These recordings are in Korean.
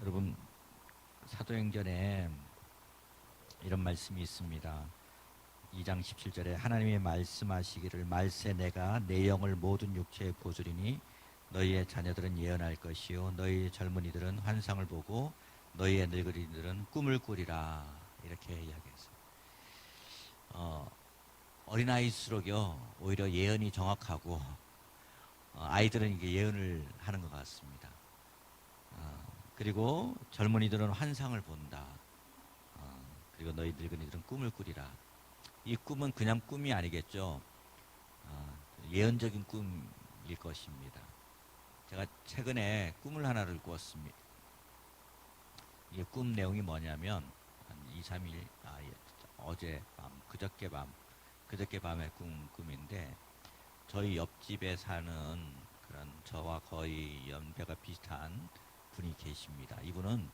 여러분, 사도행전에 이런 말씀이 있습니다. 2장 17절에 하나님이 말씀하시기를 말세 내가 내 영을 모든 육체에 부으리니 너희의 자녀들은 예언할 것이요 너희 젊은이들은 환상을 보고 너희의 늙은이들은 꿈을 꾸리라, 이렇게 이야기했어요. 어린아이일수록요 오히려 예언이 정확하고 아이들은 이게 예언을 하는 것 같습니다. 그리고 젊은이들은 환상을 본다. 그리고 너희 늙은이들은 꿈을 꾸리라. 이 꿈은 그냥 꿈이 아니겠죠. 예언적인 꿈일 것입니다. 제가 최근에 꿈을 하나를 꾸었습니다. 이게 꿈 내용이 뭐냐면 한 2, 3일 어젯밤, 그저께 밤의 꿈인데, 저희 옆집에 사는 그런 저와 거의 연배가 비슷한 분이 계십니다. 이분은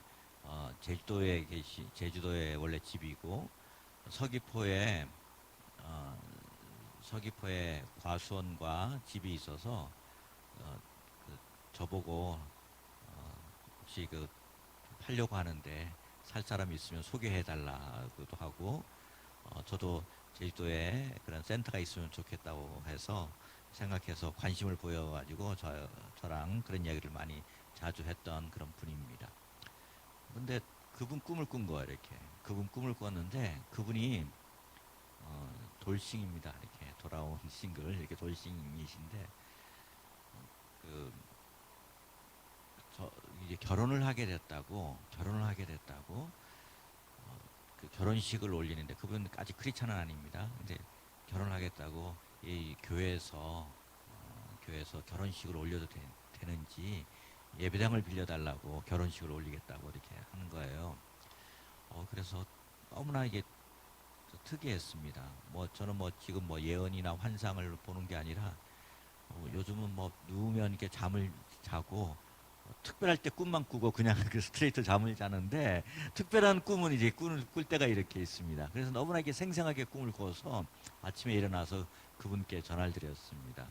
제주도에 원래 집이고 서귀포에 과수원과 집이 있어서 저보고 혹시 팔려고 하는데 살 사람이 있으면 소개해 달라고도 하고, 저도 제주도에 그런 센터가 있으면 좋겠다고 해서 생각해서 관심을 보여가지고 저랑 그런 이야기를 많이 자주 했던 그런 분입니다. 근데 그분 꿈을 꾼 거예요. 이렇게 그분 꿈을 꿨는데 그분이 돌싱입니다. 이렇게 돌아온 싱글, 이렇게 돌싱이신데 그 이제 결혼을 하게 됐다고 그 결혼식을 올리는데, 그분 아직 크리스찬은 아닙니다. 근데 결혼을 하겠다고 이 교회에서 결혼식을 올려도 되는지 예배당을 빌려달라고 결혼식을 올리겠다고 이렇게 하는 거예요. 그래서 너무나 이게 특이했습니다. 저는 지금 예언이나 환상을 보는 게 아니라 요즘은 누우면 이렇게 잠을 자고 특별할 때 꿈만 꾸고 그냥 그 스트레이트 잠을 자는데, 특별한 꿈은 이제 꿀 때가 이렇게 있습니다. 그래서 너무나 이게 생생하게 꿈을 꿔서 아침에 일어나서 그분께 전화를 드렸습니다.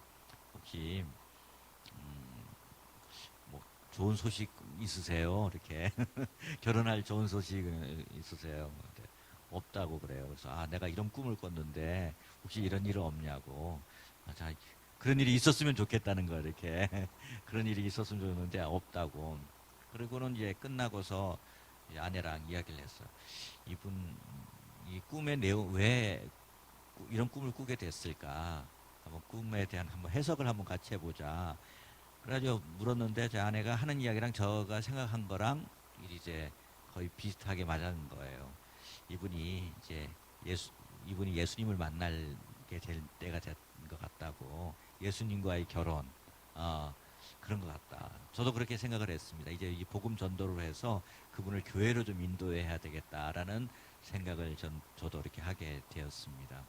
혹시 좋은 소식 있으세요? 이렇게 결혼할 좋은 소식 있으세요? 없다고 그래요. 그래서 내가 이런 꿈을 꿨는데 혹시 이런 일은 없냐고. 자, 그런 일이 있었으면 좋겠다는 거, 이렇게 그런 일이 있었으면 좋겠는데 없다고. 그리고는 이제 끝나고서 이제 아내랑 이야기를 했어요. 이분 이 꿈의 내용, 왜 이런 꿈을 꾸게 됐을까? 한번 꿈에 대한 해석을 한번 같이 해보자. 그래가지고 물었는데 제 아내가 하는 이야기랑 제가 생각한 거랑 이제 거의 비슷하게 맞는 거예요. 이분이 이제 이분이 예수님을 만나게 될 때가 된 것 같다고. 예수님과의 결혼, 그런 것 같다. 저도 그렇게 생각을 했습니다. 이제 이 복음 전도를 해서 그분을 교회로 좀 인도해야 되겠다라는 생각을 저도 이렇게 하게 되었습니다.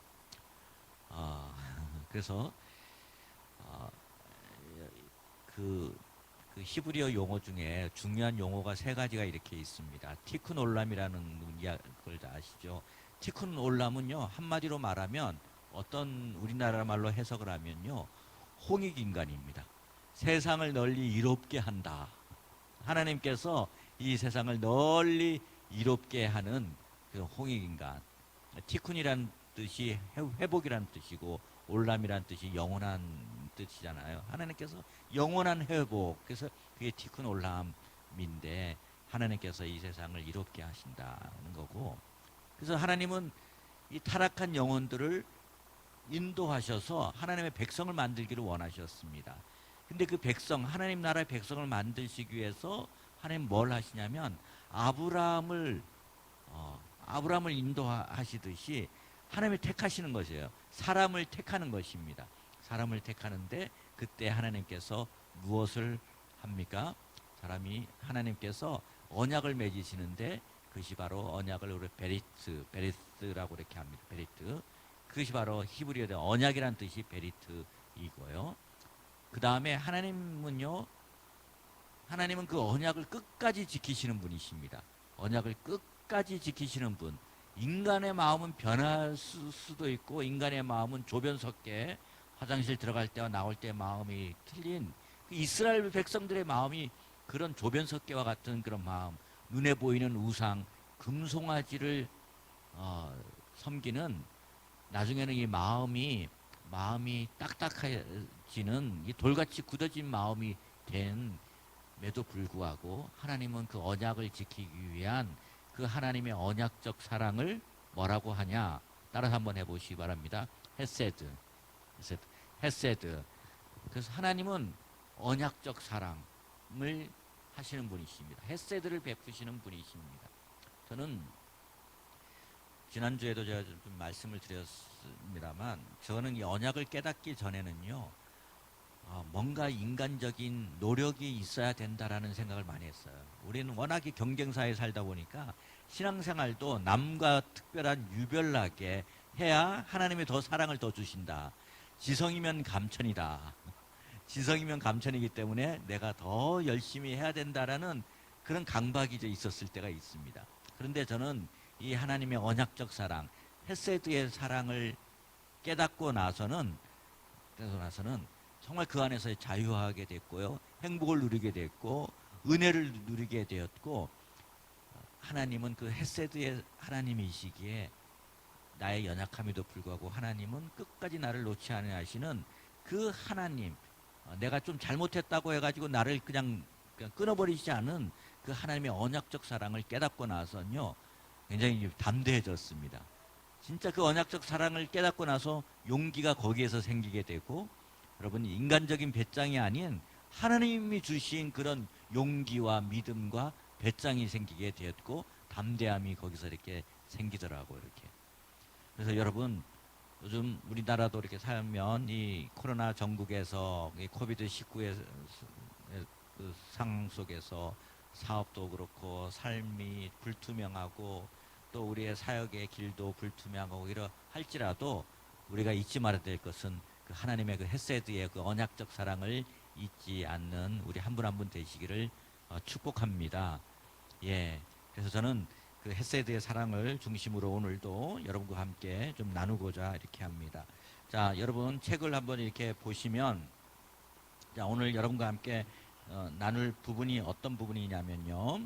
그래서 어, 그 히브리어 용어 중에 중요한 용어가 세 가지가 이렇게 있습니다. 티쿤 올람이라는 걸 아시죠? 티쿤 올람은요, 한마디로 말하면 어떤 우리나라 말로 해석을 하면요, 홍익 인간입니다. 세상을 널리 이롭게 한다. 하나님께서 이 세상을 널리 이롭게 하는 그 홍익 인간. 티쿤이란 뜻이 회복이라는 뜻이고 올람이라는 뜻이 영원한 뜻이잖아요. 하나님께서 영원한 회복, 그래서 그게 티쿤 올람인데 하나님께서 이 세상을 이롭게 하신다는 거고, 그래서 하나님은 이 타락한 영혼들을 인도하셔서 하나님의 백성을 만들기를 원하셨습니다. 근데 그 백성, 하나님 나라의 백성을 만드시기 위해서 하나님 뭘 하시냐면 아브라함을 인도하시듯이 하나님을 택하시는 것이에요. 사람을 택하는 것입니다. 사람을 택하는데 그때 하나님께서 무엇을 합니까? 하나님께서 언약을 맺으시는데, 그것이 바로 언약을 우리 베리트라고 이렇게 합니다. 베리트. 그것이 바로 히브리어의 언약이라는 뜻이 베리트이고요. 그 다음에 하나님은 그 언약을 끝까지 지키시는 분이십니다. 언약을 끝까지 지키시는 분. 인간의 마음은 변할 수도 있고 인간의 마음은 조변석계 화장실 들어갈 때와 나올 때의 마음이 틀린 그 이스라엘 백성들의 마음이 그런 조변석계와 같은 그런 마음, 눈에 보이는 우상, 금송아지를 섬기는 나중에는 이 마음이 딱딱해지는 이 돌같이 굳어진 마음이 됨에도 불구하고 하나님은 그 언약을 지키기 위한 그 하나님의 언약적 사랑을 뭐라고 하냐? 따라서 한번 해보시기 바랍니다. 헤세드, 헤세드, 헤세드. 그래서 하나님은 언약적 사랑을 하시는 분이십니다. 헤세드를 베푸시는 분이십니다. 저는 지난주에도 제가 좀 말씀을 드렸습니다만 저는 이 언약을 깨닫기 전에는요 뭔가 인간적인 노력이 있어야 된다라는 생각을 많이 했어요. 우리는 워낙에 경쟁사에 살다 보니까 신앙생활도 남과 특별한 유별나게 해야 하나님이 더 사랑을 더 주신다. 지성이면 감천이다. 지성이면 감천이기 때문에 내가 더 열심히 해야 된다라는 그런 강박이 있었을 때가 있습니다. 그런데 저는 이 하나님의 언약적 사랑, 헤세드의 사랑을 깨닫고 나서는 정말 그 안에서 자유하게 됐고요. 행복을 누리게 됐고 은혜를 누리게 되었고 하나님은 그 헤세드의 하나님이시기에 나의 연약함에도 불구하고 하나님은 끝까지 나를 놓지 않으 하시는 그 하나님, 내가 좀 잘못했다고 해가지고 나를 그냥 끊어버리지 않은 그 하나님의 언약적 사랑을 깨닫고 나서는요 굉장히 담대해졌습니다. 진짜 그 언약적 사랑을 깨닫고 나서 용기가 거기에서 생기게 되고 여러분 인간적인 배짱이 아닌 하나님이 주신 그런 용기와 믿음과 배짱이 생기게 되었고 담대함이 거기서 이렇게 생기더라고요. 이렇게. 그래서 여러분 요즘 우리나라도 이렇게 살면 이 코로나 전국에서 이 코비드 19의 그 상황 속에서 사업도 그렇고 삶이 불투명하고 또 우리의 사역의 길도 불투명하고 이러 할지라도 우리가 잊지 말아야 될 것은 그 하나님의 그 헤세드의 그 언약적 사랑을 잊지 않는 우리 한 분 한 분 되시기를 축복합니다. 예. 그래서 저는 그 헤세드의 사랑을 중심으로 오늘도 여러분과 함께 좀 나누고자 이렇게 합니다. 자, 여러분 책을 한번 이렇게 보시면 자, 오늘 여러분과 함께 나눌 부분이 어떤 부분이냐면요.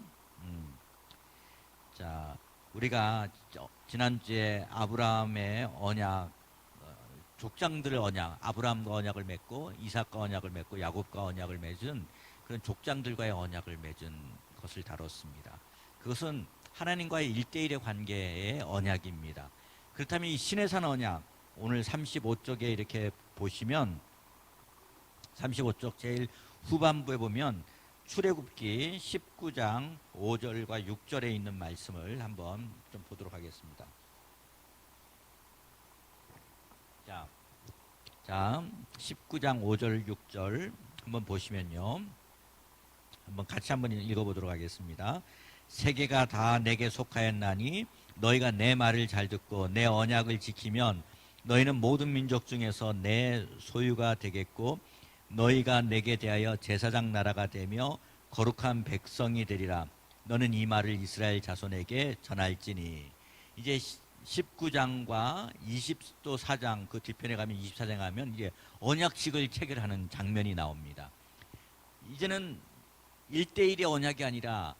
자, 우리가 지난주에 아브라함의 언약, 족장들의 언약, 아브라함과 언약을 맺고 이삭과 언약을 맺고 야곱과 언약을 맺은 그런 족장들과의 언약을 맺은 것을 다뤘습니다. 그것은 하나님과의 1대1의 관계의 언약입니다. 그렇다면 이 시내산 언약, 오늘 35쪽에 이렇게 보시면 35쪽 제일 후반부에 보면 출애굽기 19장 5절과 6절에 있는 말씀을 한번 좀 보도록 하겠습니다. 자, 19장 5절 6절 한번 보시면요. 한번 같이 한번 읽어보도록 하겠습니다. 세계가 다 내게 속하였나니 너희가 내 말을 잘 듣고 내 언약을 지키면 너희는 모든 민족 중에서 내 소유가 되겠고 너희가 내게 대하여 제사장 나라가 되며 거룩한 백성이 되리라. 너는 이 말을 이스라엘 자손에게 전할지니. 이제 19장과 20도 4장 그 뒤편에 가면 24장에 가면 이제 언약식을 체결하는 장면이 나옵니다. 이제는 1대1의 언약이 아니라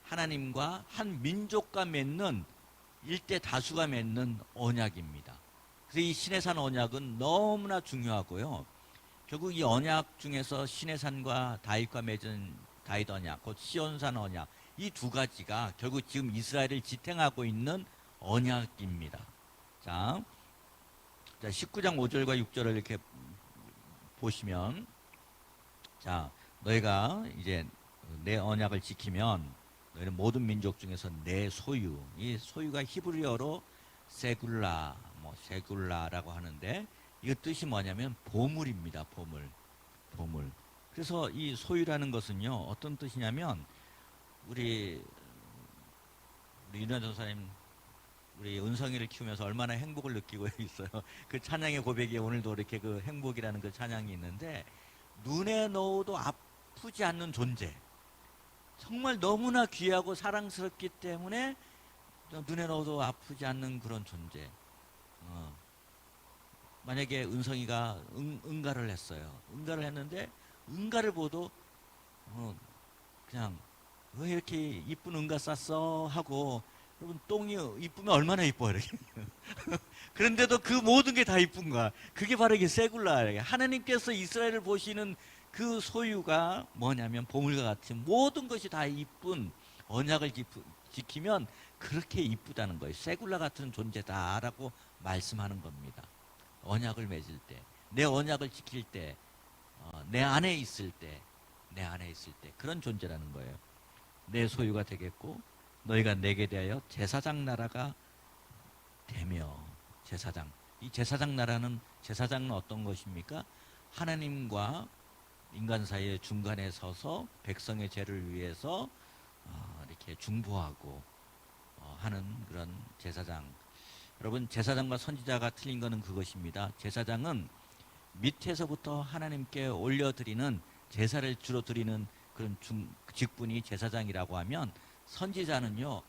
하나님과 한 민족과 맺는 1대 다수가 맺는 언약입니다. 그래서 이 시내산 언약은 너무나 중요하고요. 결국 이 언약 중에서 시내산과 다윗과 맺은 다윗 언약, 곧 시온산 언약, 이 두 가지가 결국 지금 이스라엘을 지탱하고 있는 언약입니다. 자 19장 5절과 6절을 이렇게 보시면, 자, 너희가 이제 내 언약을 지키면 너희는 모든 민족 중에서 내 소유, 이 소유가 히브리어로 세굴라, 세굴라라고 하는데 이 뜻이 뭐냐면 보물입니다. 보물. 그래서 이 소유라는 것은요 어떤 뜻이냐면 우리 윤현 전사님 우리 은성이를 키우면서 얼마나 행복을 느끼고 있어요. 그 찬양의 고백이 오늘도 이렇게 그 행복이라는 그 찬양이 있는데 눈에 넣어도 아프지 않는 존재. 정말 너무나 귀하고 사랑스럽기 때문에 눈에 넣어도 아프지 않는 그런 존재. 어, 만약에 은성이가 응가를 했어요. 응가를 했는데 응가를 보도 어, 그냥 왜 이렇게 이쁜 응가 쌌어 하고, 여러분 똥이 이쁘면 얼마나 이뻐 이렇게. 그런데도 그 모든 게 다 이쁜 거야. 그게 바로 이게 세굴라. 하나님께서 이스라엘을 보시는 그 소유가 뭐냐면 보물과 같은 모든 것이 다 이쁜 언약을 지키면 그렇게 이쁘다는 거예요. 세굴라 같은 존재다라고 말씀하는 겁니다. 언약을 맺을 때, 내 언약을 지킬 때, 내 안에 있을 때, 내 안에 있을 때 그런 존재라는 거예요. 내 소유가 되겠고 너희가 내게 대하여 제사장 나라가 되며. 제사장, 이 제사장 나라는, 제사장은 어떤 것입니까? 하나님과 인간 사이의 중간에 서서 백성의 죄를 위해서 이렇게 중보하고 하는 그런 제사장. 여러분, 제사장과 선지자가 틀린 것은 그것입니다. 제사장은 밑에서부터 하나님께 올려드리는 제사를 주로 드리는 그런 직분이 제사장이라고 하면, 선지자는요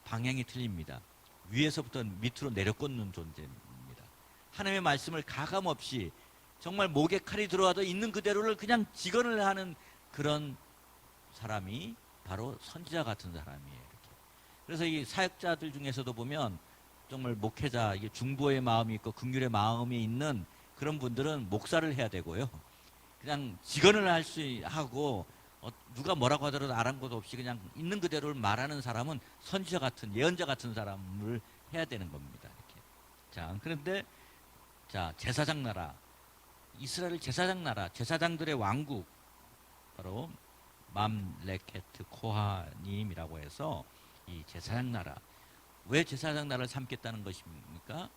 방향이 틀립니다. 위에서부터 밑으로 내려꽂는 존재입니다. 하나님의 말씀을 가감없이 정말 목에 칼이 들어와도 있는 그대로를 그냥 직언을 하는 그런 사람이 바로 선지자 같은 사람이에요. 이렇게. 그래서 이 사역자들 중에서도 보면 정말 목회자, 이게 중보의 마음이 있고 긍휼의 마음이 있는 그런 분들은 목사를 해야 되고요. 그냥 직언을 할 수 하고 누가 뭐라고 하더라도 아랑곳 없이 그냥 있는 그대로를 말하는 사람은 선지자 같은, 예언자 같은 사람을 해야 되는 겁니다. 이렇게. 자, 그런데 자, 제사장 나라, 이스라엘 제사장 나라, 제사장들의 왕국, 바로 맘레케트 코하님이라고 해서 이 제사장 나라. 왜 제사장 나라를 삼겠다는 것입니까?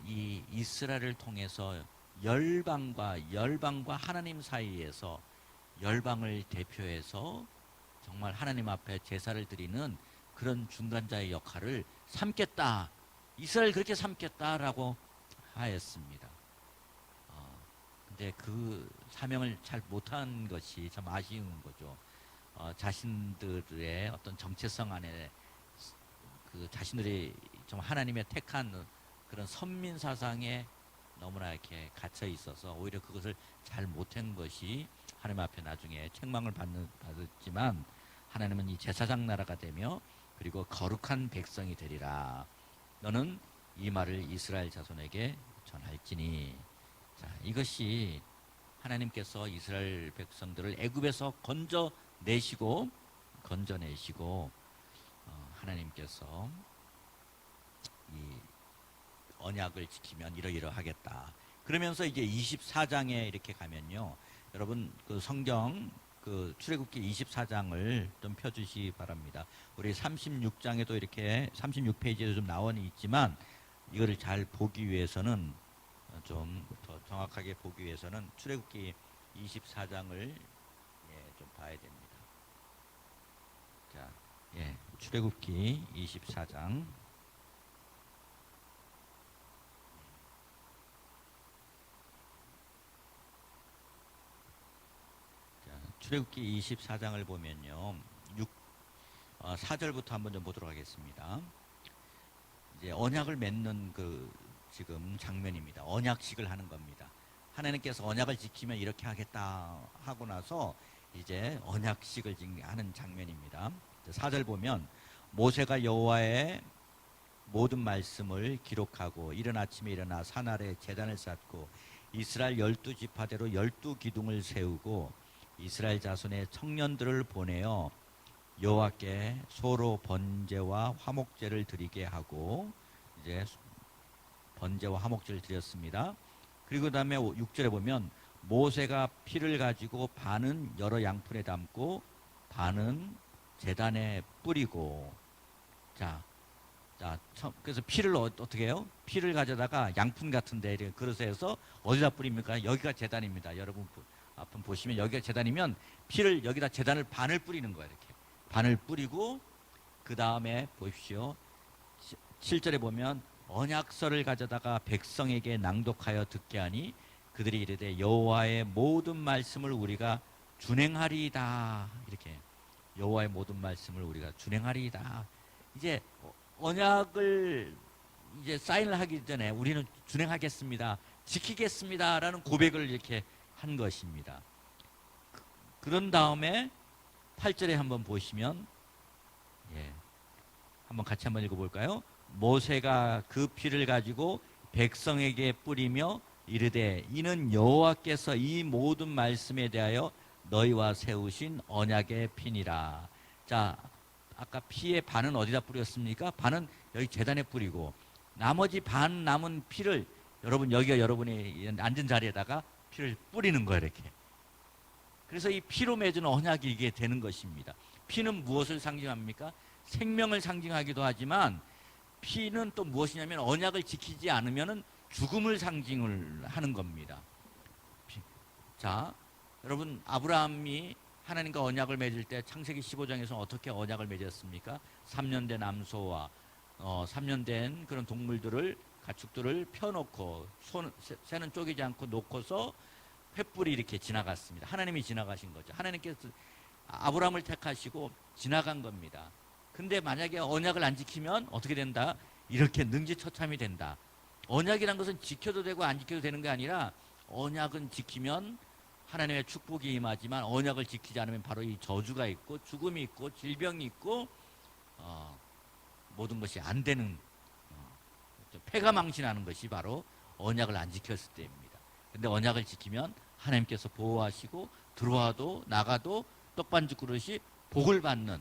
이 이스라엘을 통해서 열방과 하나님 사이에서, 열방을 대표해서 정말 하나님 앞에 제사를 드리는 그런 중간자의 역할을 삼겠다. 이스라엘 그렇게 삼겠다라고 하였습니다. 근데 그 사명을 잘 못한 것이 참 아쉬운 거죠. 자신들의 어떤 정체성 안에 그 자신들이 좀 하나님의 택한 그런 선민 사상에 너무나 이렇게 갇혀 있어서 오히려 그것을 잘 못한 것이 하나님 앞에 나중에 책망을 받았지만, 하나님은 이 제사장 나라가 되며 그리고 거룩한 백성이 되리라. 너는 이 말을 이스라엘 자손에게 전할지니. 자, 이것이 하나님께서 이스라엘 백성들을 애굽에서 건져내시고 하나님께서 이 언약을 지키면 이러이러하겠다. 그러면서 이제 24장에 이렇게 가면요, 여러분 그 성경 그 출애굽기 24장을 좀 펴주시 바랍니다. 우리 36장에도 이렇게 36페이지에도 좀 나와 있지만, 이거를 잘 보기 위해서는, 좀 더 정확하게 보기 위해서는 출애굽기 24장을 좀 봐야 됩니다. 자, 출애굽기 24장. 출애굽기 24장을 보면요, 4절부터 한번 좀 보도록 하겠습니다. 이제 언약을 맺는 그 지금 장면입니다. 언약식을 하는 겁니다. 하나님께서 언약을 지키면 이렇게 하겠다 하고 나서 이제 언약식을 하는 장면입니다. 4절 보면, 모세가 여호와의 모든 말씀을 기록하고 이른 아침에 일어나 산 아래 제단을 쌓고 이스라엘 12지파대로 12기둥을 세우고 이스라엘 자손의 청년들을 보내어 여호와께 소로 번제와 화목제를 드리게 하고, 이제 번제와 화목제를 드렸습니다. 그리고 그 다음에 6절에 보면, 모세가 피를 가지고 반은 여러 양푼에 담고 반은 제단에 뿌리고. 자, 그래서 피를 어떻게 해요? 피를 가져다가 양푼 같은데 그릇에 해서 어디다 뿌립니까? 여기가 제단입니다. 여러분 앞은 보시면 여기가 제단이면 피를 여기다 제단을 반을 뿌리는 거예요. 이렇게 반을 뿌리고, 그 다음에 보십시오. 7절에 보면, 언약서를 가져다가 백성에게 낭독하여 듣게 하니 그들이 이르되 여호와의 모든 말씀을 우리가 준행하리이다. 이렇게 여호와의 모든 말씀을 우리가 준행하리이다. 이제 언약을 이제 사인을 하기 전에 우리는 준행하겠습니다, 지키겠습니다라는 고백을 이렇게 한 것입니다. 그런 다음에 8절에 한번 보시면, 예, 한번 같이 한번 읽어볼까요? 모세가 그 피를 가지고 백성에게 뿌리며 이르되 이는 여호와께서 이 모든 말씀에 대하여 너희와 세우신 언약의 피니라. 자, 아까 피의 반은 어디다 뿌렸습니까? 반은 여기 제단에 뿌리고 나머지 반 남은 피를 여러분, 여기가 여러분이 앉은 자리에다가 피를 뿌리는 거예요, 이렇게. 그래서 이 피로 맺은 언약이 이게 되는 것입니다. 피는 무엇을 상징합니까? 생명을 상징하기도 하지만 피는 또 무엇이냐면 언약을 지키지 않으면 죽음을 상징을 하는 겁니다. 자, 여러분, 아브라함이 하나님과 언약을 맺을 때 창세기 15장에서 어떻게 언약을 맺었습니까? 3년 된 암소와 3년 된 그런 동물들을, 가축들을 펴놓고 새는 쪼개지 않고 놓고서 횃불이 이렇게 지나갔습니다. 하나님이 지나가신 거죠. 하나님께서 아브라함을 택하시고 지나간 겁니다. 근데 만약에 언약을 안 지키면 어떻게 된다? 이렇게 능지처참이 된다. 언약이란 것은 지켜도 되고 안 지켜도 되는 게 아니라, 언약은 지키면 하나님의 축복이 임하지만 언약을 지키지 않으면 바로 이 저주가 있고 죽음이 있고 질병이 있고 모든 것이 안 되는, 폐가 망신하는 것이 바로 언약을 안 지켰을 때입니다. 근데 언약을 지키면 하나님께서 보호하시고 들어와도 나가도 떡반죽 그릇이 복을 받는,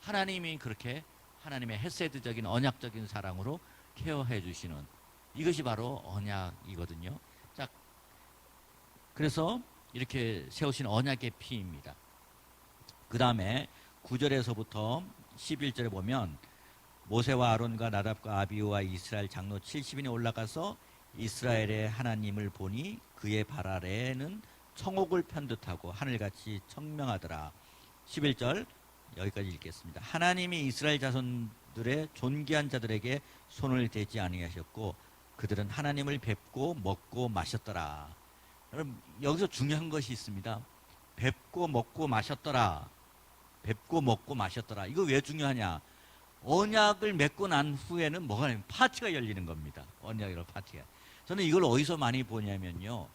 하나님이 그렇게 하나님의 헤세드적인 언약적인 사랑으로 케어해 주시는, 이것이 바로 언약이거든요. 자, 그래서 이렇게 세우신 언약의 피입니다. 그 다음에 9절에서부터 11절에 보면 모세와 아론과 나답과 아비후와 이스라엘 장로 70인이 올라가서 이스라엘의 하나님을 보니 그의 발 아래에는 청옥을 편듯하고 하늘같이 청명하더라. 11절 여기까지 읽겠습니다. 하나님이 이스라엘 자손들의 존귀한 자들에게 손을 대지 아니하셨고 그들은 하나님을 뵙고 먹고 마셨더라. 여러분, 여기서 중요한 것이 있습니다. 뵙고 먹고 마셨더라. 뵙고 먹고 마셨더라. 이거 왜 중요하냐? 언약을 맺고 난 후에는 뭐가 되냐면 파티가 열리는 겁니다. 언약이라 파티가. 저는 이걸 어디서 많이 보냐면요,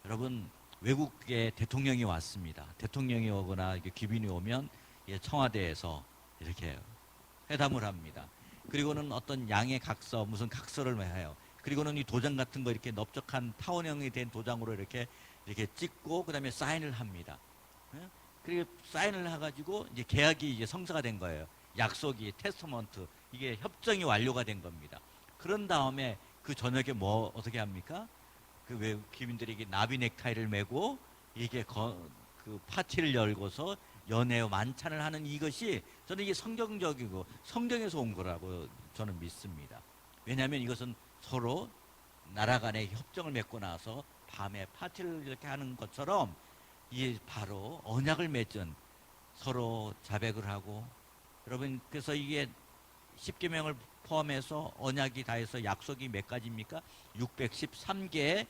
여러분, 외국에 대통령이 왔습니다. 대통령이 오거나 귀빈이 오면 청와대에서 이렇게 회담을 합니다. 그리고는 어떤 양의 각서, 무슨 각서를 해요. 그리고는 이 도장 같은 거 이렇게 넓적한 타원형이 된 도장으로 이렇게 찍고 그다음에 사인을 합니다. 그리고 사인을 해가지고 이제 계약이 이제 성사가 된 거예요. 약속이, 테스터먼트, 이게 협정이 완료가 된 겁니다. 그런 다음에 그 저녁에 뭐 어떻게 합니까? 그 외국 귀빈들에게 나비 넥타이를 메고 이게 그 파티를 열고서 연애와 만찬을 하는, 이것이 저는 이게 성경적이고 성경에서 온 거라고 저는 믿습니다. 왜냐하면 이것은 서로 나라 간의 협정을 맺고 나서 밤에 파티를 이렇게 하는 것처럼 이게 바로 언약을 맺은, 서로 자백을 하고, 여러분, 그래서 이게 10계명을 포함해서 언약이 다 해서 약속이 몇 가지입니까? 613개의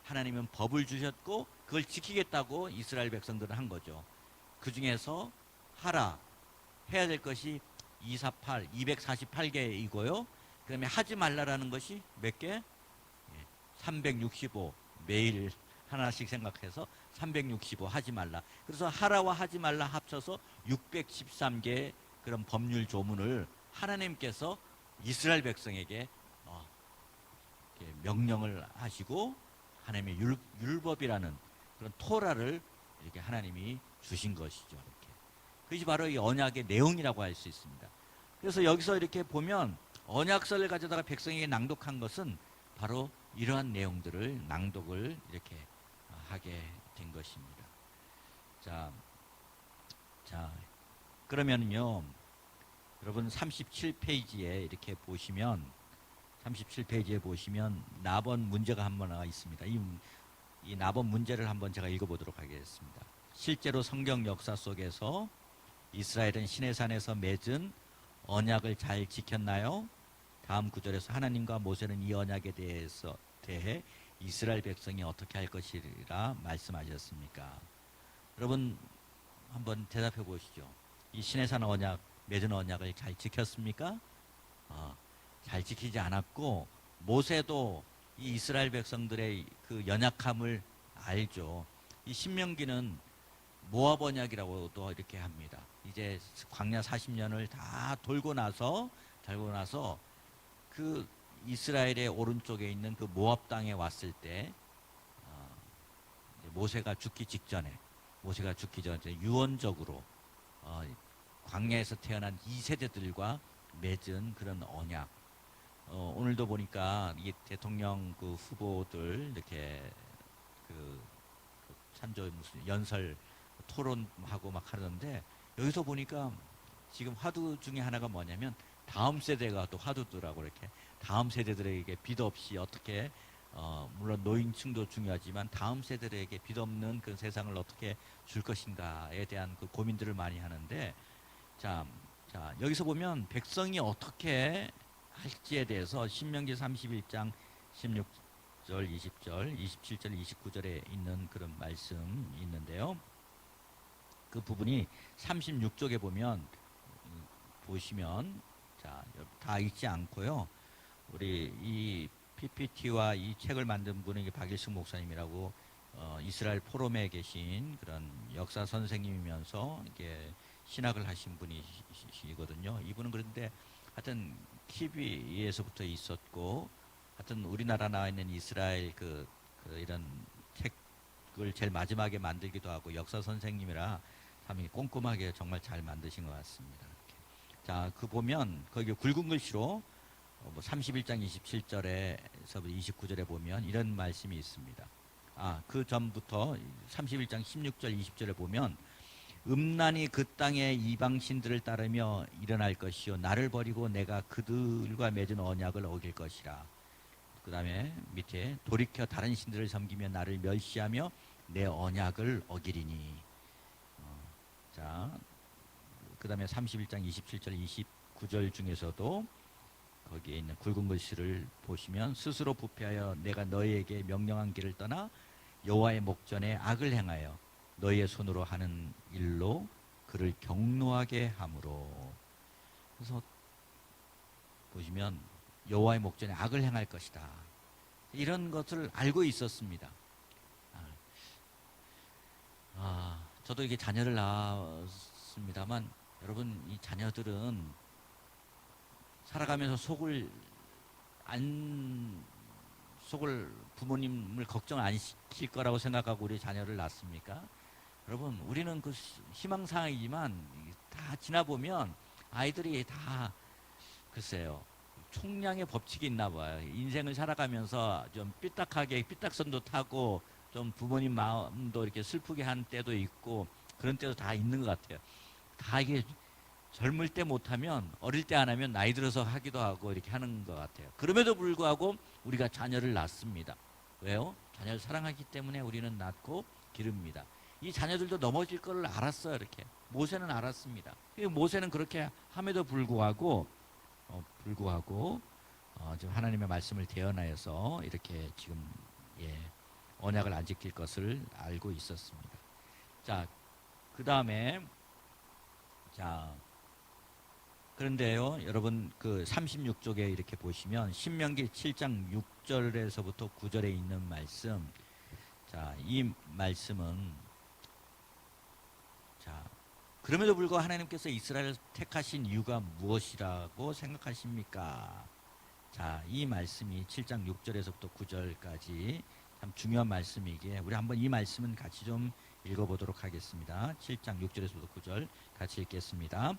하나님은 법을 주셨고 그걸 지키겠다고 이스라엘 백성들은 한 거죠. 그 중에서 해야 될 것이 248개이고요. 그 다음에 하지 말라라는 것이 몇 개? 365. 매일 하나씩 생각해서 365 하지 말라. 그래서 하라와 하지 말라 합쳐서 613개의 그런 법률 조문을 하나님께서 이스라엘 백성에게 명령을 하시고, 하나님의 율법이라는 그런 토라를 이렇게 하나님이 주신 것이죠. 이렇게. 그것이 바로 이 언약의 내용이라고 할 수 있습니다. 그래서 여기서 이렇게 보면 언약서를 가져다가 백성에게 낭독한 것은 바로 이러한 내용들을 낭독을 이렇게 하게 된 것입니다. 자, 그러면요, 여러분 37페이지에 이렇게 보시면, 37페이지에 보시면 나번 문제가 한 번 나와 있습니다. 이 나번 문제를 한번 제가 읽어보도록 하겠습니다. 실제로 성경 역사 속에서 이스라엘은 시내산에서 맺은 언약을 잘 지켰나요? 다음 구절에서 하나님과 모세는 이 언약에 대해 이스라엘 백성이 어떻게 할 것이라 말씀하셨습니까? 여러분, 한번 대답해 보시죠. 이 시내산 언약, 맺은 언약을 잘 지켰습니까? 잘 지키지 않았고 모세도 이 이스라엘 백성들의 그 연약함을 알죠. 이 신명기는 모압 언약이라고도 이렇게 합니다. 이제 광야 40년을 다 돌고 나서 그 이스라엘의 오른쪽에 있는 그 모압 땅에 왔을 때 모세가 죽기 직전에 유언적으로 광야에서 태어난 2세대들과 맺은 그런 언약. 오늘도 보니까 이 대통령 그 후보들 이렇게 그 찬조 무슨 연설 토론하고 막 하는데 여기서 보니까 지금 화두 중에 하나가 뭐냐면 다음 세대가 또 화두더라고. 이렇게 다음 세대들에게 빚 없이 어떻게 물론 노인층도 중요하지만 다음 세대들에게 빚 없는 그 세상을 어떻게 줄 것인가에 대한 그 고민들을 많이 하는데 자 여기서 보면 백성이 어떻게 할지에 대해서 신명기 31장 16절, 20절, 27절, 29절에 있는 그런 말씀이 있는데요. 그 부분이 36쪽에 보시면 다 읽지 않고요. 우리 이 PPT와 이 책을 만든 분이 박일승 목사님이라고 이스라엘 포럼에 계신 그런 역사 선생님이면서 이게 신학을 하신 분이시거든요. 이분은 그런데 하여튼 TV에서부터 있었고 하여튼 우리나라 나와 있는 이스라엘 그 이런 책을 제일 마지막에 만들기도 하고 역사 선생님이라 참 꼼꼼하게 정말 잘 만드신 것 같습니다. 자, 그 보면 거기 굵은 글씨로 31장 27절에서 29절에 보면 이런 말씀이 있습니다. 그 전부터 31장 16절 20절에 보면 음란이 그 땅의 이방신들을 따르며 일어날 것이요 나를 버리고 내가 그들과 맺은 언약을 어길 것이라. 그 다음에 밑에 돌이켜 다른 신들을 섬기며 나를 멸시하며 내 언약을 어기리니. 그 다음에 31장 27절 29절 중에서도 거기에 있는 굵은 글씨를 보시면 스스로 부패하여 내가 너희에게 명령한 길을 떠나 여호와의 목전에 악을 행하여 너희의 손으로 하는 일로 그를 경노하게 함으로. 그래서 보시면 여호와의 목전에 악을 행할 것이다. 이런 것을 알고 있었습니다. 저도 이게 자녀를 낳았습니다만 여러분 이 자녀들은 살아가면서 속을 부모님을 걱정 안 시킬 거라고 생각하고 우리 자녀를 낳습니까? 여러분 우리는 그 희망사항이지만 다 지나보면 아이들이 다 글쎄요 총량의 법칙이 있나 봐요. 인생을 살아가면서 좀 삐딱선도 타고 좀 부모님 마음도 이렇게 슬프게 한 때도 있고 그런 때도 다 있는 것 같아요. 다 이게 젊을 때 못하면 어릴 때 안 하면 나이 들어서 하기도 하고 이렇게 하는 것 같아요. 그럼에도 불구하고 우리가 자녀를 낳습니다. 왜요? 자녀를 사랑하기 때문에 우리는 낳고 기릅니다. 이 자녀들도 넘어질 걸 알았어요. 이렇게 모세는 알았습니다. 모세는 그렇게 함에도 불구하고 지금 하나님의 말씀을 대언하여서 이렇게 지금 언약을 안 지킬 것을 알고 있었습니다. 자, 그 다음에 그런데요, 여러분 그 36쪽에 이렇게 보시면 신명기 7장 6절에서부터 9절에 있는 말씀. 이 말씀은 그럼에도 불구하고 하나님께서 이스라엘을 택하신 이유가 무엇이라고 생각하십니까? 이 말씀이 7장 6절에서부터 9절까지 참 중요한 말씀이기에 우리 한번 이 말씀은 같이 좀 읽어보도록 하겠습니다. 7장 6절에서부터 9절 같이 읽겠습니다.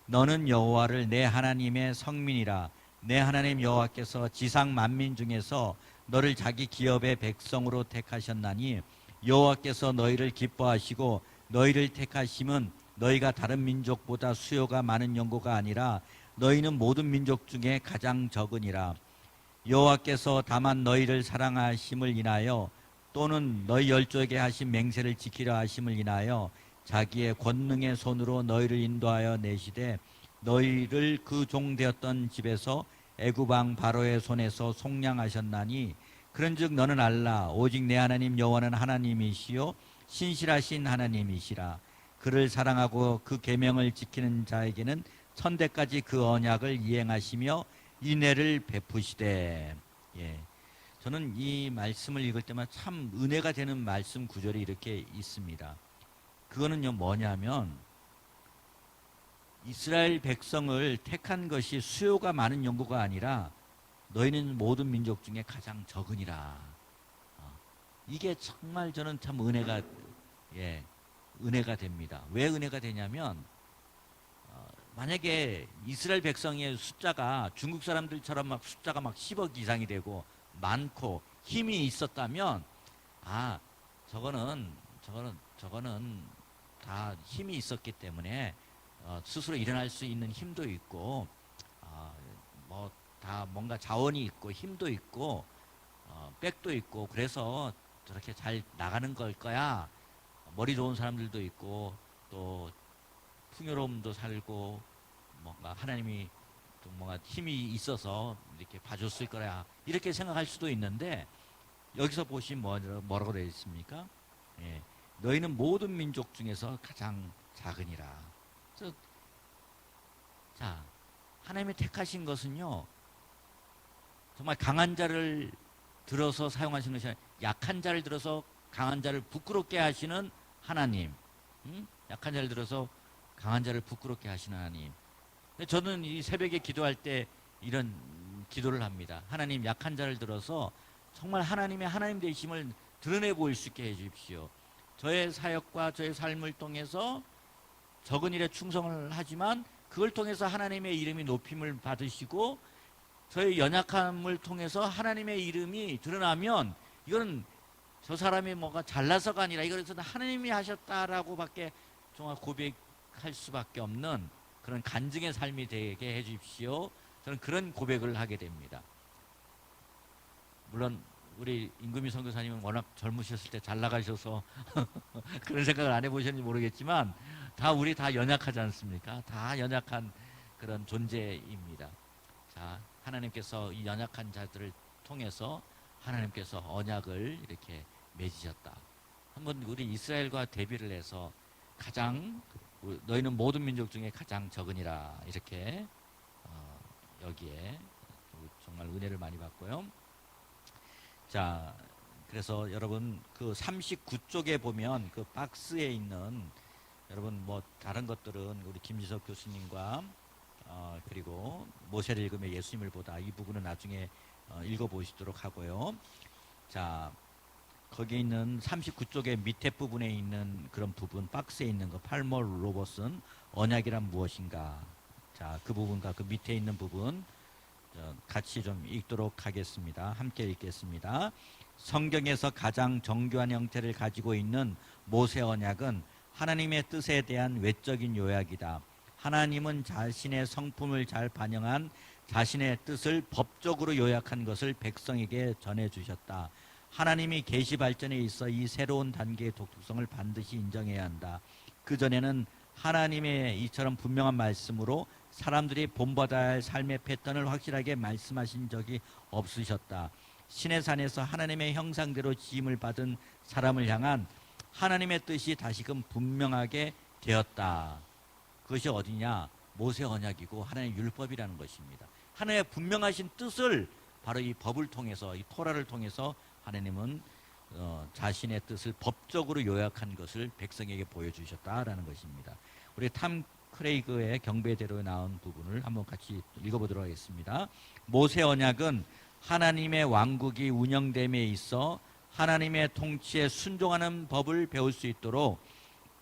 너는 여호와를 내 하나님의 성민이라. 내 하나님 여호와께서 지상 만민 중에서 너를 자기 기업의 백성으로 택하셨나니 여호와께서 너희를 기뻐하시고 너희를 택하심은 너희가 다른 민족보다 수요가 많은 연고가 아니라 너희는 모든 민족 중에 가장 적으니라. 여호와께서 다만 너희를 사랑하심을 인하여 또는 너희 열조에게 하신 맹세를 지키려 하심을 인하여 자기의 권능의 손으로 너희를 인도하여 내시되 너희를 그 종되었던 집에서 애굽 왕 바로의 손에서 속량하셨나니 그런즉 너는 알라. 오직 내 하나님 여호와는 하나님이시요 신실하신 하나님이시라. 그를 사랑하고 그 계명을 지키는 자에게는 천대까지 그 언약을 이행하시며 인애를 베푸시되. 예. 저는 이 말씀을 읽을 때마다 참 은혜가 되는 말씀 구절이 이렇게 있습니다. 그거는요 뭐냐면 이스라엘 백성을 택한 것이 수요가 많은 연고가 아니라 너희는 모든 민족 중에 가장 적으니라. 이게 정말 저는 참 은혜가, 예, 은혜가 됩니다. 왜 은혜가 되냐면 만약에 이스라엘 백성의 숫자가 중국 사람들처럼 막 숫자가 막 10억 이상이 되고 많고 힘이 있었다면 아 저거는 다 힘이 있었기 때문에 스스로 일어날 수 있는 힘도 있고 뭐 다 뭔가 자원이 있고 힘도 있고 백도 있고 그래서 저렇게 잘 나가는 걸 거야. 머리 좋은 사람들도 있고 또 풍요로움도 살고 뭔가 하나님이 또 뭔가 힘이 있어서 이렇게 봐줬을 거야. 이렇게 생각할 수도 있는데 여기서 보시면 뭐라고 되어 있습니까? 예, 너희는 모든 민족 중에서 가장 작으니라. 그래서 자, 하나님이 택하신 것은요, 정말 강한 자를 들어서 사용하시는 것이 아니라 약한 자를 들어서 강한 자를 부끄럽게 하시는 하나님. 약한 자를 들어서 강한 자를 부끄럽게 하시는 하나님. 저는 이 새벽에 기도할 때 이런 기도를 합니다. 하나님, 약한 자를 들어서 정말 하나님의 하나님 되심을 드러내 보일 수 있게 해 주십시오. 저의 사역과 저의 삶을 통해서 적은 일에 충성을 하지만 그걸 통해서 하나님의 이름이 높임을 받으시고 저의 연약함을 통해서 하나님의 이름이 드러나면 이거는 저 사람이 뭐가 잘나서가 아니라 이거는 하나님이 하셨다라고 밖에 정말 고백할 수밖에 없는 그런 간증의 삶이 되게 해 주십시오. 저는 그런 고백을 하게 됩니다. 물론 우리 임금희 선교사님은 워낙 젊으셨을 때 잘 나가셔서 그런 생각을 안 해보셨는지 모르겠지만 우리 다 연약하지 않습니까? 다 연약한 그런 존재입니다. 자, 하나님께서 이 연약한 자들을 통해서 하나님께서 언약을 이렇게 맺으셨다. 한번 우리 이스라엘과 대비를 해서 가장 너희는 모든 민족 중에 가장 적으니라 이렇게 여기에 정말 은혜를 많이 받고요. 자, 그래서 여러분 그 39쪽에 보면 그 박스에 있는 여러분 뭐 다른 것들은 우리 김지석 교수님과 그리고 모세를 읽으며 예수님을 보다 이 부분은 나중에 읽어보시도록 하고요. 자, 거기에 있는 39쪽의 밑에 부분에 있는 그런 부분 박스에 있는 거 팔몰 로봇은 언약이란 무엇인가. 자, 그 부분과 그 밑에 있는 부분 같이 좀 읽도록 하겠습니다. 함께 읽겠습니다. 성경에서 가장 정교한 형태를 가지고 있는 모세 언약은 하나님의 뜻에 대한 외적인 요약이다. 하나님은 자신의 성품을 잘 반영한 자신의 뜻을 법적으로 요약한 것을 백성에게 전해주셨다. 하나님이 계시 발전에 있어 이 새로운 단계의 독특성을 반드시 인정해야 한다. 그전에는 하나님의 이처럼 분명한 말씀으로 사람들이 본받아야 할 삶의 패턴을 확실하게 말씀하신 적이 없으셨다. 신의 산에서 하나님의 형상대로 지음을 받은 사람을 향한 하나님의 뜻이 다시금 분명하게 되었다. 그것이 어디냐? 모세 언약이고 하나님의 율법이라는 것입니다. 하나님의 분명하신 뜻을 바로 이 법을 통해서 이 토라를 통해서 하나님은 자신의 뜻을 법적으로 요약한 것을 백성에게 보여주셨다라는 것입니다. 우리 탐 크레이그의 경배대로에 나온 부분을 한번 같이 읽어보도록 하겠습니다. 모세 언약은 하나님의 왕국이 운영됨에 있어 하나님의 통치에 순종하는 법을 배울 수 있도록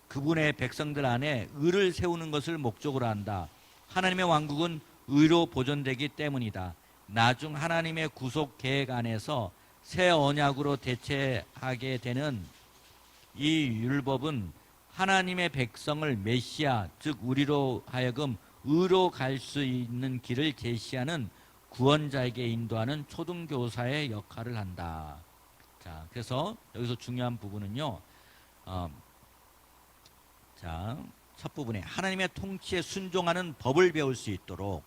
그분의 백성들 안에 의를 세우는 것을 목적으로 한다. 하나님의 왕국은 의로 보존되기 때문이다. 나중 하나님의 구속 계획 안에서 새 언약으로 대체하게 되는 이 율법은 하나님의 백성을 메시아, 즉 우리로 하여금 의로 갈 수 있는 길을 제시하는 구원자에게 인도하는 초등교사의 역할을 한다. 자, 그래서 여기서 중요한 부분은요. 자, 첫 부분에 하나님의 통치에 순종하는 법을 배울 수 있도록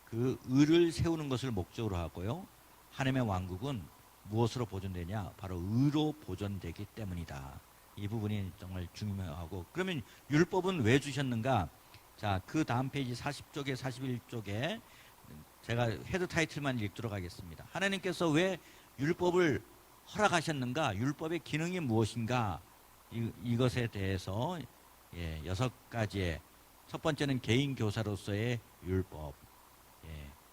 그 의를 세우는 것을 목적으로 하고요. 하나님의 왕국은 무엇으로 보존되냐? 바로 의로 보존되기 때문이다. 이 부분이 정말 중요하고, 그러면 율법은 왜 주셨는가? 자, 그 다음 페이지 40쪽에 41쪽에 제가 헤드 타이틀만 읽도록 하겠습니다. 하나님께서 왜 율법을 허락하셨는가? 율법의 기능이 무엇인가? 이것에 대해서 여섯 가지의 첫 번째는 개인 교사로서의 율법.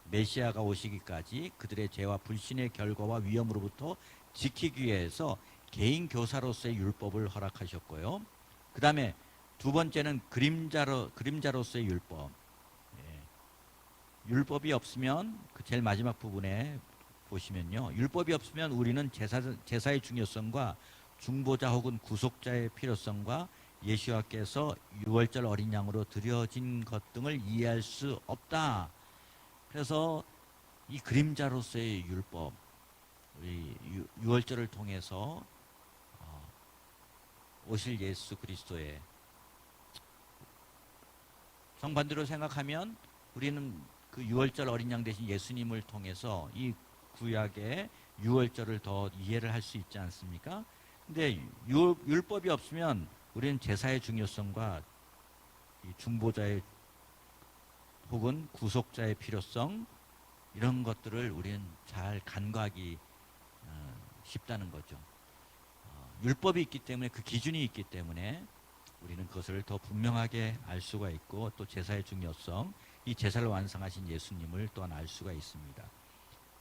메시아가 오시기까지 그들의 죄와 불신의 결과와 위험으로부터 지키기 위해서 개인 교사로서의 율법을 허락하셨고요. 그 다음에 두 번째는 그림자로서의 율법. 율법이 없으면 그 제일 마지막 부분에 보시면요. 율법이 없으면 우리는 제사의 중요성과 중보자 혹은 구속자의 필요성과 예수와께서 유월절 어린 양으로 드려진 것 등을 이해할 수 없다. 그래서 이 그림자로서의 율법, 우리 유월절을 통해서 오실 예수 그리스도의 정반대로 생각하면 우리는 그 유월절 어린 양 대신 예수님을 통해서 이 구약의 유월절을 더 이해를 할 수 있지 않습니까? 근데 율법이 없으면 우리는 제사의 중요성과 이 중보자의 혹은 구속자의 필요성 이런 것들을 우리는 잘 간과하기 쉽다는 거죠. 율법이 있기 때문에 그 기준이 있기 때문에 우리는 그것을 더 분명하게 알 수가 있고 또 제사의 중요성, 이 제사를 완성하신 예수님을 또한 알 수가 있습니다.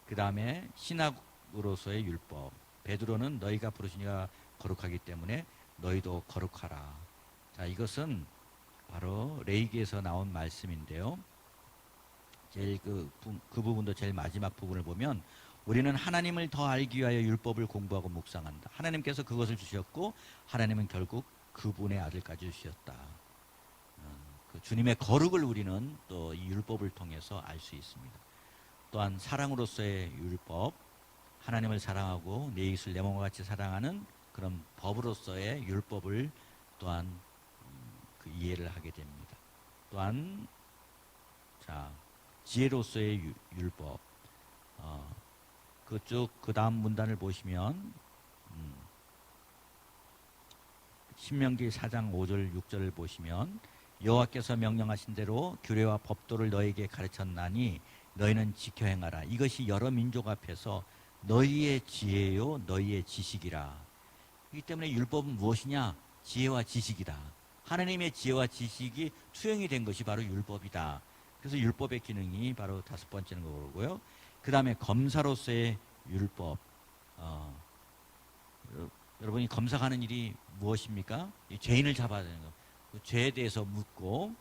그 다음에 신학으로서의 율법. 베드로는 너희가 부르신 이가 거룩하기 때문에 너희도 거룩하라. 자, 이것은 바로 레위기에서 나온 말씀인데요. 제일 그 부분도 제일 마지막 부분을 보면 우리는 하나님을 더 알기 위하여 율법을 공부하고 묵상한다. 하나님께서 그것을 주셨고 하나님은 결국 그분의 아들까지 주셨다. 그 주님의 거룩을 우리는 또 이 율법을 통해서 알 수 있습니다. 또한 사랑으로서의 율법, 하나님을 사랑하고 내 이웃을 내 몸과 같이 사랑하는 그런 법으로서의 율법을 또한 그 이해를 하게 됩니다. 또한 자 지혜로서의 율법, 그쪽 그 다음 문단을 보시면 신명기 4장 5절 6절을 보시면 여호와께서 명령하신 대로 규례와 법도를 너에게 가르쳤나니 너희는 지켜 행하라. 이것이 여러 민족 앞에서 너희의 지혜요 너희의 지식이라. 그렇기 때문에 율법은 무엇이냐? 지혜와 지식이다. 하나님의 지혜와 지식이 투영이 된 것이 바로 율법이다. 그래서 율법의 기능이 바로 다섯 번째는 거고요. 그 다음에 검사로서의 율법. 여러분이 검사하는 일이 무엇입니까? 이 죄인을 잡아야 되는 거. 그 죄에 대해서 묻고,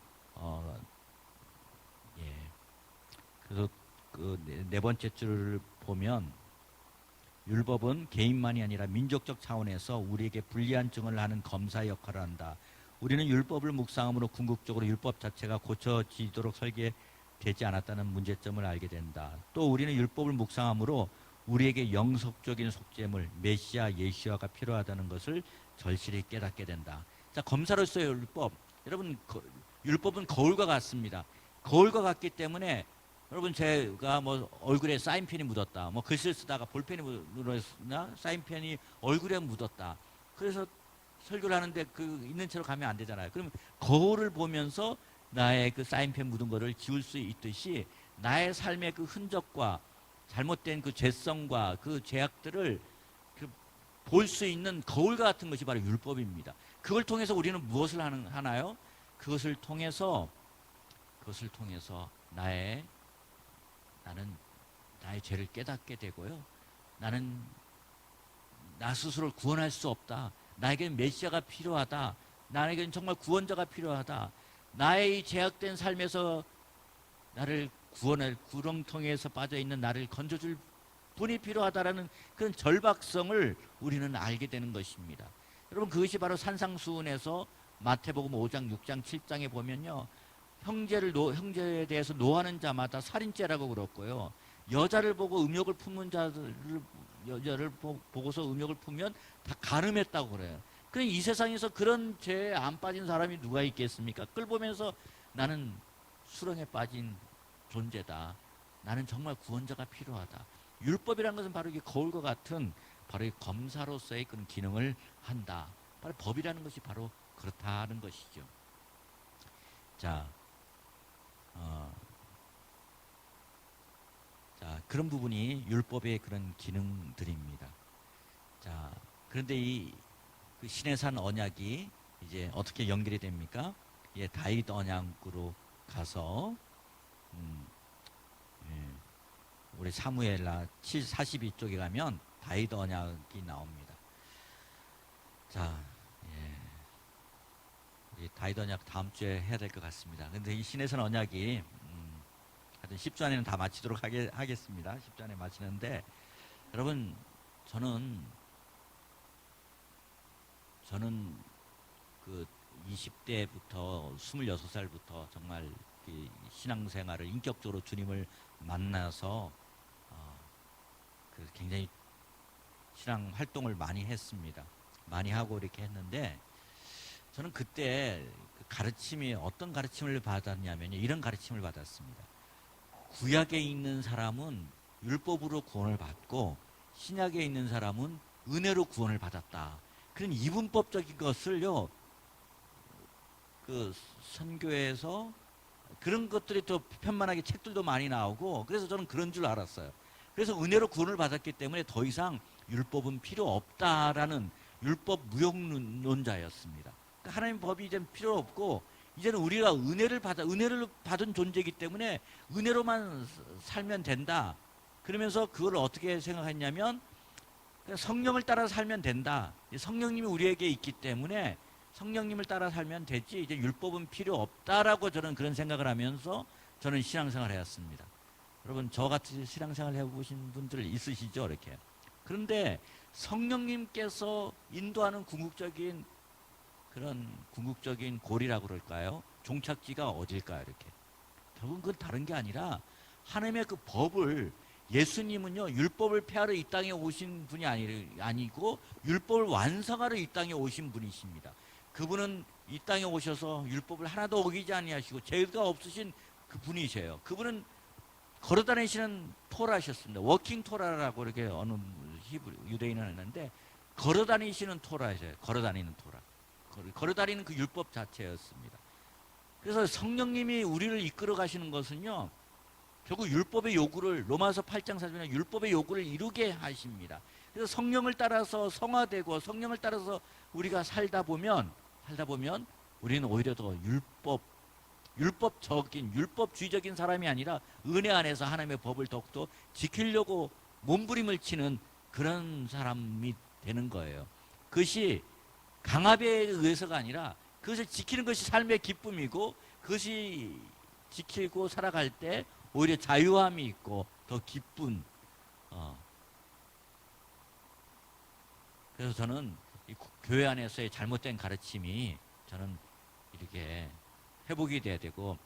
그래서 그 네 번째 줄을 보면 율법은 개인만이 아니라 민족적 차원에서 우리에게 불리한 증언을 하는 검사 역할을 한다. 우리는 율법을 묵상함으로 궁극적으로 율법 자체가 고쳐지도록 설계되지 않았다는 문제점을 알게 된다. 또 우리는 율법을 묵상함으로 우리에게 영속적인 속죄물, 메시아 예수아가 필요하다는 것을 절실히 깨닫게 된다. 자, 검사로서의 율법. 여러분, 율법은 거울과 같습니다. 거울과 같기 때문에 여러분 제가 뭐 얼굴에 사인펜이 묻었다. 뭐 글씨를 쓰다가 볼펜이 묻었나 사인펜이 얼굴에 묻었다. 그래서 설교를 하는데 그 있는 채로 가면 안 되잖아요. 그러면 거울을 보면서 나의 그 사인펜 묻은 거를 지울 수 있듯이 나의 삶의 그 흔적과 잘못된 그 죄성과 그 죄악들을 볼 수 있는 거울과 같은 것이 바로 율법입니다. 그걸 통해서 우리는 무엇을 하나요? 그것을 통해서 나는 나의 죄를 깨닫게 되고요. 나는 나 스스로를 구원할 수 없다. 나에게는 메시아가 필요하다. 나에게는 정말 구원자가 필요하다. 나의 죄악된 삶에서 나를 구원할 구렁텅이에서 빠져있는 나를 건져줄 분이 필요하다라는 그런 절박성을 우리는 알게 되는 것입니다. 여러분 그것이 바로 산상수훈에서 마태복음 5장, 6장, 7장에 보면요. 형제에 대해서 노하는 자마다 살인죄라고 그랬고요. 여자를 보고 음욕을 품는 여자를 보고서 음욕을 품으면 다 간음했다고 그래요. 그럼 이 세상에서 그런 죄에 안 빠진 사람이 누가 있겠습니까? 그걸 보면서 나는 수렁에 빠진 존재다. 나는 정말 구원자가 필요하다. 율법이라는 것은 바로 이게 거울과 같은 바로 이 검사로서의 그런 기능을 한다. 바로 법이라는 것이 바로 그렇다는 것이죠. 자, 어, 자, 그런 부분이 율법의 그런 기능들입니다. 자, 그런데 그 시내산 언약이 이제 어떻게 연결이 됩니까? 예, 다윗 언약으로 가서 예, 우리 사무엘라 42쪽에 가면 다윗 언약이 나옵니다. 자, 예, 우리 다윗 언약 다음 주에 해야 될 것 같습니다. 근데 이 시내산 언약이 하여튼 10주 안에는 다 마치도록 하겠습니다. 10주 안에 마치는데 여러분 저는 그 20대부터 26살부터 정말 그 신앙생활을 인격적으로 주님을 만나서 그 굉장히 신앙 활동을 많이 했습니다. 많이 하고 이렇게 했는데 저는 그때 그 가르침이 어떤 가르침을 받았냐면요. 이런 가르침을 받았습니다. 구약에 있는 사람은 율법으로 구원을 받고 신약에 있는 사람은 은혜로 구원을 받았다. 그런 이분법적인 것을요. 그 선교에서 그런 것들이 또 편만하게 책들도 많이 나오고 그래서 저는 그런 줄 알았어요. 그래서 은혜로 구원을 받았기 때문에 더 이상 율법은 필요 없다라는 율법 무용론자였습니다. 그러니까 하나님 법이 이제 필요 없고 이제는 우리가 은혜를 받은 존재이기 때문에 은혜로만 살면 된다. 그러면서 그걸 어떻게 생각했냐면 성령을 따라 살면 된다. 성령님이 우리에게 있기 때문에 성령님을 따라 살면 되지 이제 율법은 필요 없다라고 저는 그런 생각을 하면서 저는 신앙생활을 해왔습니다. 여러분 저같이 신앙생활 해보신 분들 있으시죠? 이렇게. 그런데 성령님께서 인도하는 궁극적인 골이라고 그럴까요? 종착지가 어딜까요? 이렇게. 결국은 그건 다른 게 아니라 하나님의 그 법을 예수님은요 율법을 폐하러 이 땅에 오신 분이 아니고 율법을 완성하러 이 땅에 오신 분이십니다. 그분은 이 땅에 오셔서 율법을 하나도 어기지 아니하시고 죄가 없으신 그 분이세요. 그분은 걸어다니시는 토라셨습니다. 워킹 토라라고 이렇게 어느 유대인은 했는데 걸어다니시는 토라이세요. 걸어다니는 토라. 걸어다니는 그 율법 자체였습니다. 그래서 성령님이 우리를 이끌어 가시는 것은요 결국 율법의 요구를 로마서 8장 4절에 율법의 요구를 이루게 하십니다. 그래서 성령을 따라서 성화되고 성령을 따라서 우리가 살다 보면 우리는 오히려 더 율법주의적인 사람이 아니라 은혜 안에서 하나님의 법을 더욱더 지키려고 몸부림을 치는 그런 사람이 되는 거예요. 그것이 강압에 의해서가 아니라 그것을 지키는 것이 삶의 기쁨이고 그것이 지키고 살아갈 때 오히려 자유함이 있고 더 기쁜 그래서 저는 이 교회 안에서의 잘못된 가르침이 저는 이렇게 회복이 돼야 되고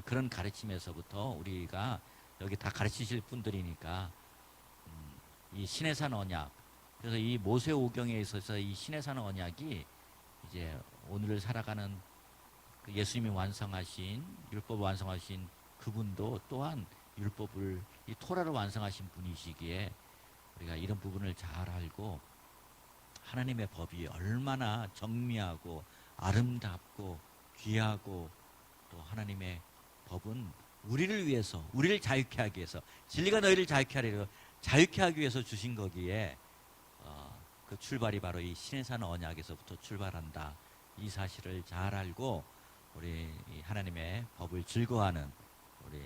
그런 가르침에서부터 우리가 여기 다 가르치실 분들이니까 이 시내산 언약 그래서 이 모세오경에 있어서 이 시내산 언약이 이제 오늘을 살아가는 그 예수님이 완성하신 율법을 완성하신 그분도 또한 율법을 이 토라를 완성하신 분이시기에 우리가 이런 부분을 잘 알고 하나님의 법이 얼마나 정미하고 아름답고 귀하고 또 하나님의 법은 우리를 위해서 우리를 자유케 하기 위해서 진리가 너희를 자유케 하기 위해서 주신 거기에 그 출발이 바로 이 시내산 언약에서부터 출발한다. 이 사실을 잘 알고 우리 하나님의 법을 즐거워하는 우리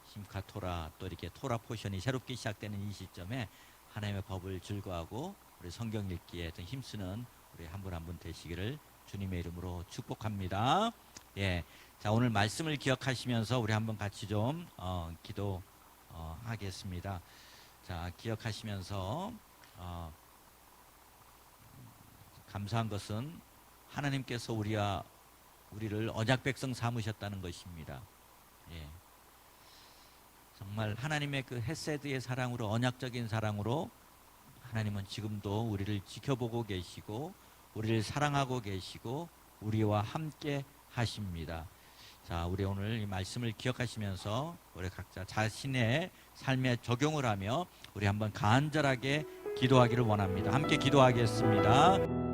심카 토라 또 이렇게 토라 포션이 새롭게 시작되는 이 시점에 하나님의 법을 즐거워하고 우리 성경 읽기에 더 힘쓰는 우리 한 분 한 분 되시기를 주님의 이름으로 축복합니다. 예, 자 오늘 말씀을 기억하시면서 우리 한번 같이 좀 기도하겠습니다. 자 기억하시면서 감사한 것은 하나님께서 우리를 언약 백성 삼으셨다는 것입니다. 예. 정말 하나님의 그 헤세드의 사랑으로 언약적인 사랑으로 하나님은 지금도 우리를 지켜보고 계시고 우리를 사랑하고 계시고 우리와 함께 하십니다. 자, 우리 오늘 이 말씀을 기억하시면서 우리 각자 자신의 삶에 적용을 하며 우리 한번 간절하게 기도하기를 원합니다. 함께 기도하겠습니다.